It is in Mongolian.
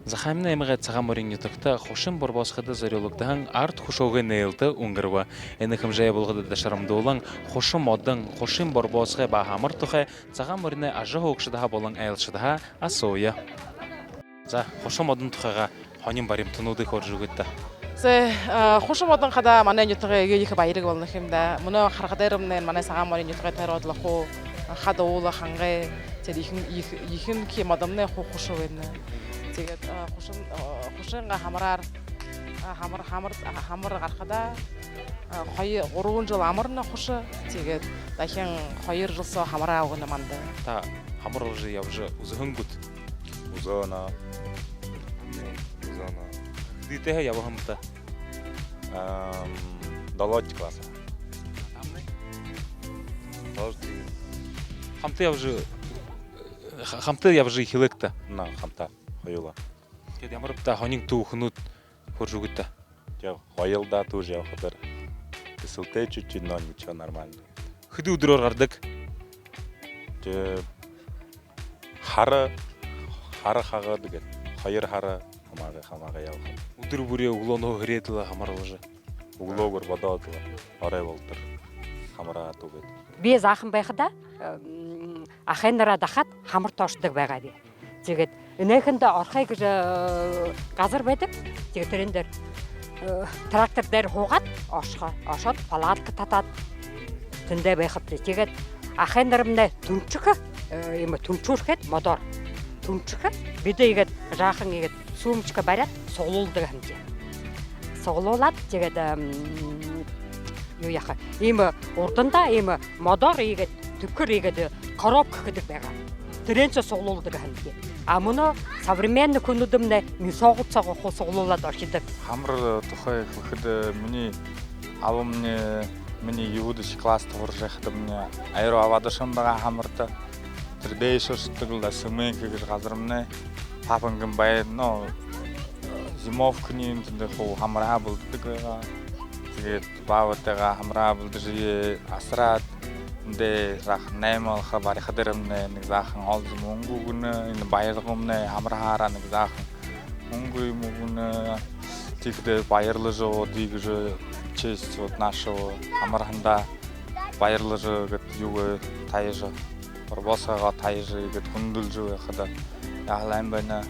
Захаамны аймагт цагаан морин ютагта хушин борбосхода зориулагдсан арт хушуугийн нээлтэ өнгөрва. Энэ хэмжээ болгоод дашрамдуулан хушин модон хушин борбосхой ба хамар тухай цагаан морины ажиг хөөгшдха болон айлшдха асууя. За хушин модон тухайга хонин баримтнуудыг орж өгöd та. Хушин модон хада манай ютагын их баярыг болно юм да. Мөнөө харахад ирэмнэ манай цагаан морин ютагын тариудлах уу хад уулах хангай тэр ихэн ки модомны хушуу гэнэ. Тэгээд хушинга хамраар хамар гарахада 2-3 жил амарна хуш. Тэгээд дахин 2 жилсоо хамраа өгнө манд. Та хамар уже явж үзэхэнгүт. Үзэна. Дитэ явахамта. Долоч класс. Хамтаа явж хэлэкта. На хамтаа хоёулаа. Тэгээд ямар та хонин түүхнүүд хурж өгöd та. Яг хоёулаа түүж явахаар эсвэл чуть-чуть ничего нормально. Хэдэн өдрөөр гардаг? Тэ хара хагаад гээд хоёр хара хамаага явах. Өдөр бүрээ өглөөнөө хүрээд л хамаарлаж. Өглөөгөр бодоод орой болтор хамраа түгээд. Би заахан байхада ахын нараа дахад хамар тоошдог байгаа би. Тэгээд энэхэнд орохыг газар байдаг. Тэгээд тэрэн дээр трактор дээр хуугаад ошоод палатк татаад тэндээ байхад тэгээд ахын нармнаа түнчих юм түнчүүрхэд модоор түнчих бидээ игээд жаахан игээд сүүмчгэ бариад суглуулдаг хэмжээ. Суглуулад тэгээд юу яхаа ийм урдандаа ийм модоор игээд төвхөр игээд коробка гэдэг байгаа. Тэрэнч суглуулдаг хэмжээ. А мөн современный хүнүүдэмнэ нисогод цагаах суглуулад орчдөг. Хамар тухай гэхэд миний аав миний юудш класс турж байхад миний аяр аваадсан байгаа хамартай тэр дэшэрсдэг л асмэн гэж газар минь папангийн баяр но зимовкны юм дээр хамраа болдог байгаа. Тэгээд баавтайгаа хамраа болдог асраад дэ рах наймал хабар хадэрэмнэ нэг заахан олз мөнгүгнэ энэ баяргомнэ хамраараа нэг заахан мөнгө мөнгүнэ тэгдэ баярлаж дийгж чэсүүд нашоо хамарханда баярлаж гэд юу таяж борбосгоо таяж гэд хүндэлж байхад яалаа юм байна.